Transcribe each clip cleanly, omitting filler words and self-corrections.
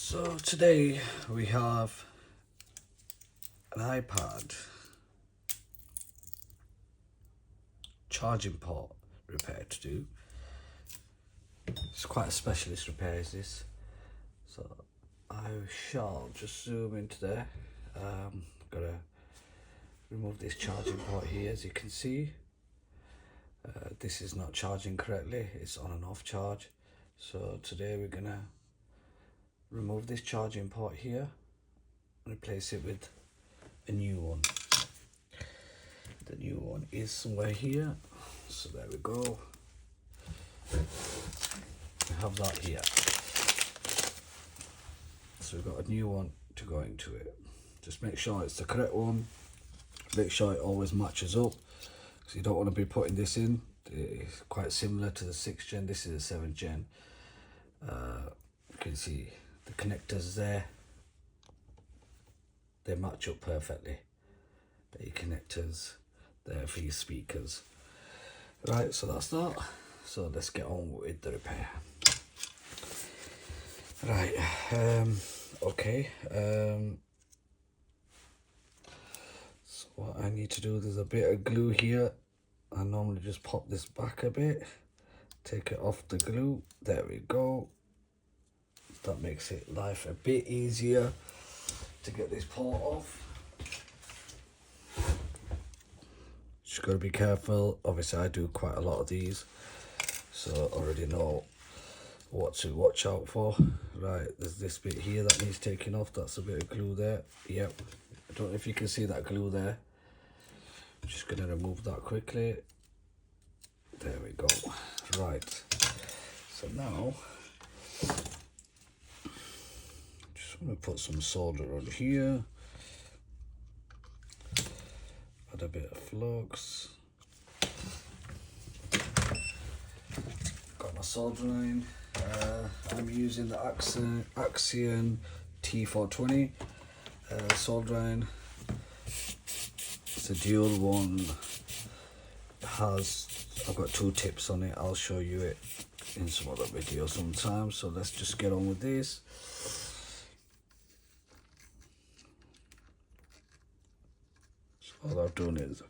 So today we have an iPad charging port repair to do. It's quite a specialist repair, is this? So I shall just zoom into there. Gotta remove this charging port here, as you can see. This is not charging correctly, it's on and off charge. So today we're gonna remove this charging port here and replace it with a new one. The new one is somewhere here, so there we go. We have that here. So we've got a new one to go into it. Just make sure it's the correct one. Make sure it always matches up, because you don't want to be putting this in. It's quite similar to the 6th gen. This is the 7th gen. You can see the connectors there. They match up perfectly. The connectors there for your speakers. Right, so that's that. So let's get on with the repair. Right, okay. So what I need to do, there's a bit of glue here. I normally just pop this back a bit, take it off the glue. There we go. That makes it life a bit easier to get this port off. Just got to be careful. Obviously I do quite a lot of these, so I already know what to watch out for. Right, there's this bit here that needs taking off. That's a bit of glue there. Yep, I don't know if you can see that glue there. I'm just going to remove that quickly. There we go. Right, so now just want to put some solder on here. Add a bit of flux. Got my soldering. I'm using the Axion T420 soldering. It's a dual one. I've got 2 tips on it. I'll show you it in some other video sometime. So let's just get on with this. So all I've done is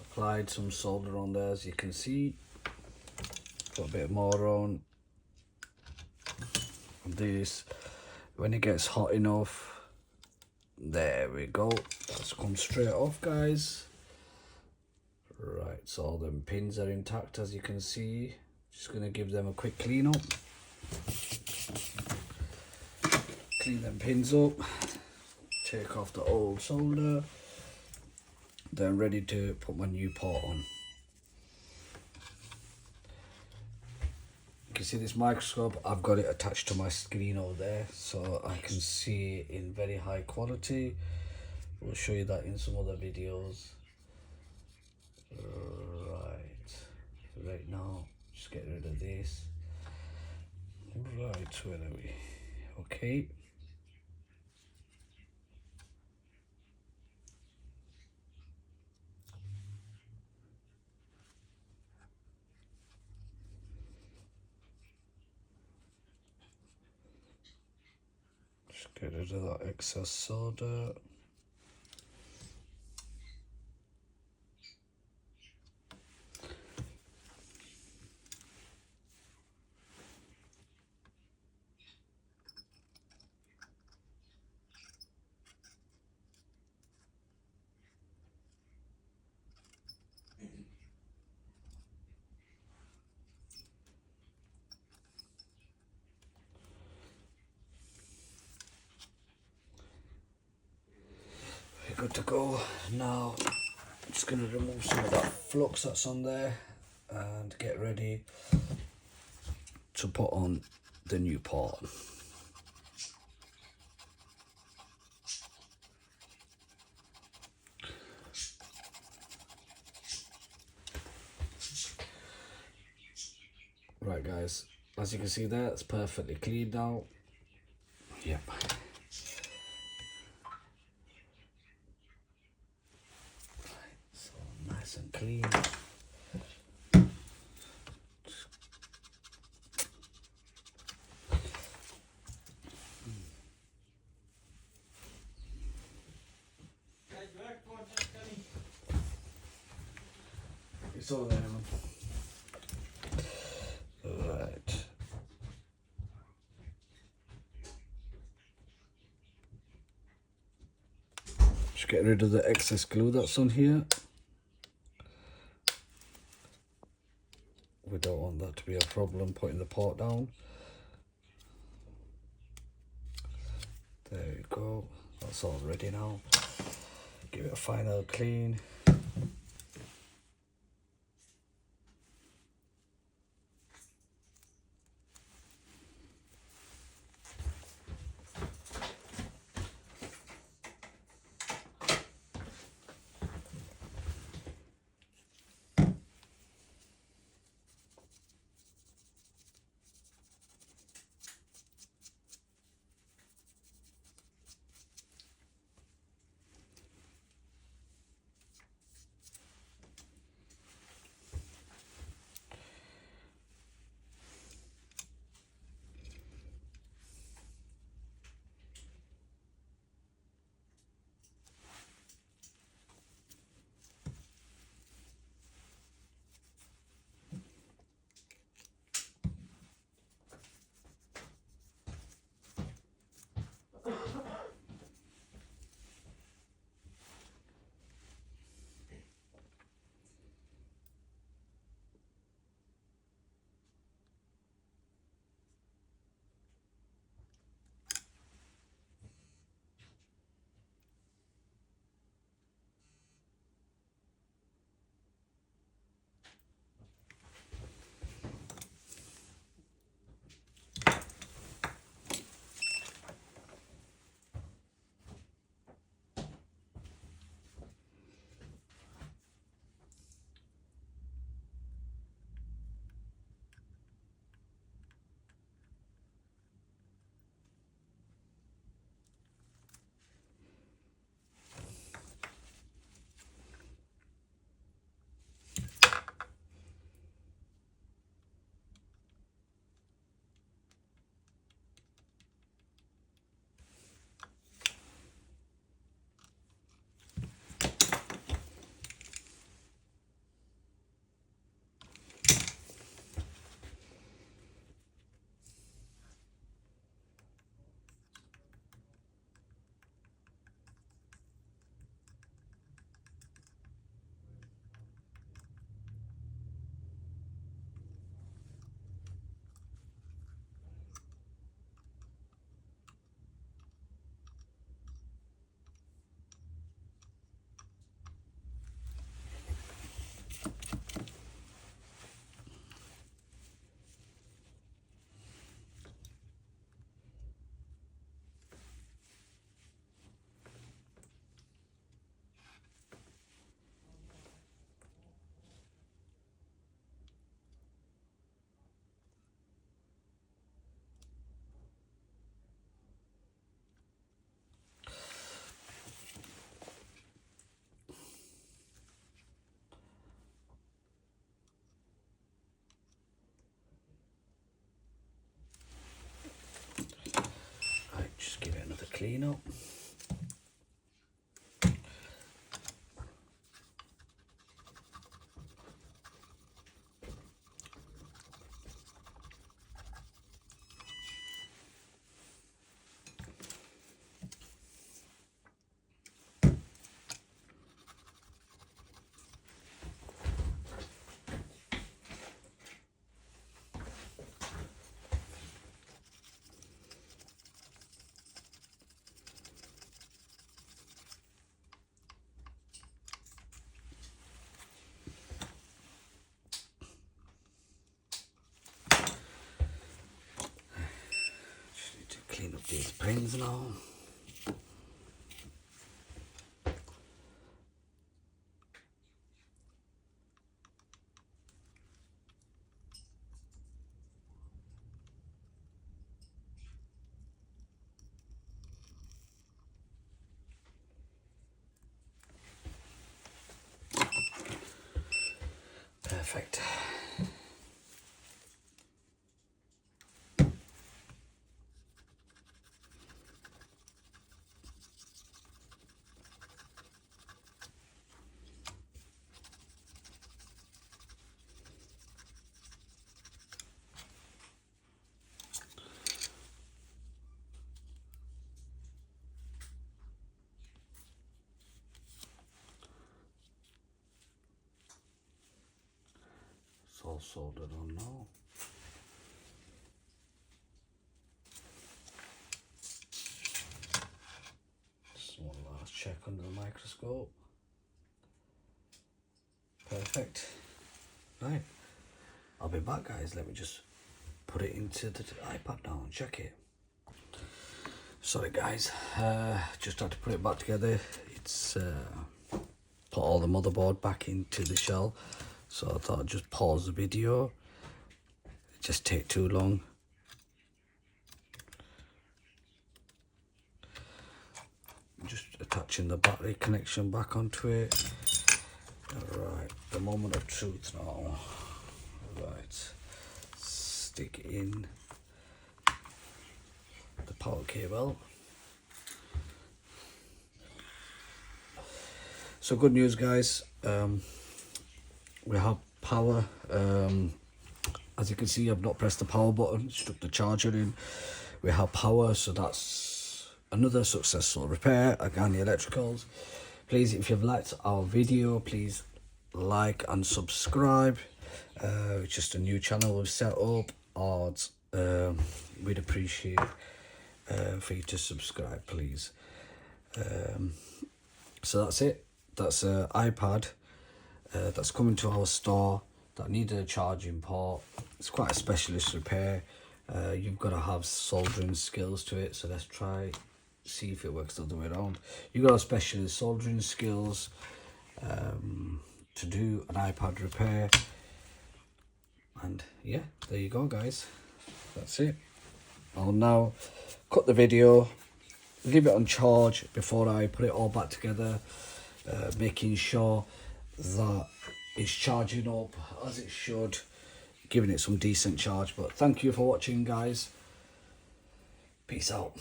applied some solder on there, as you can see. Put a bit more on this. When it gets hot enough, there we go. That's come straight off, guys. Right, so all them pins are intact, as you can see. Just gonna give them a quick clean up. Clean them pins up. Take off the old solder. Then ready to put my new port on. You can see this microscope, I've got it attached to my screen over there, so I can see it in very high quality. We'll show you that in some other videos. Right now, just get rid of this. Right, where are we? Okay. Just get rid of that excess solder. Good to go. Now I'm just going to remove some of that flux that's on there and get ready to put on the new port. Right, guys, as you can see there, it's perfectly cleaned out. Yep. Nice and clean. still there, man. Right. Just get rid of the excess glue that's on here. We don't want that to be a problem putting the pot down. There we go. That's all ready now. Give it a final clean. Just give it another clean up. Clean up these pins now. Perfect. soldered on now. Just one last check under the microscope. Perfect. Right, I'll be back, guys. Let me just put it into the iPad now and check it. Sorry guys, just had to put it back together. It's put all the motherboard back into the shell, so I thought I'd just pause the video. It just take too long. Just attaching the battery connection back onto it. Alright, the moment of truth now. Right, stick in the power cable. So good news, guys, we have power. As you can see, I've not pressed the power button, stuck the charger in. We have power, so that's another successful repair at Gany Electricals. Please, if you've liked our video, please like and subscribe. It's just a new channel we've set up. We'd appreciate for you to subscribe, please. So that's it. That's an iPad that's coming to our store that needed a charging port. It's quite a specialist repair. You've got to have soldering skills to it, so let's try see if it works the other way around. You've got to have specialist soldering skills to do an iPad repair. And yeah, there you go, guys. That's it. I'll now cut the video, leave it on charge before I put it all back together, making sure that it's charging up as it should, giving it some decent charge. But thank you for watching, guys. Peace out.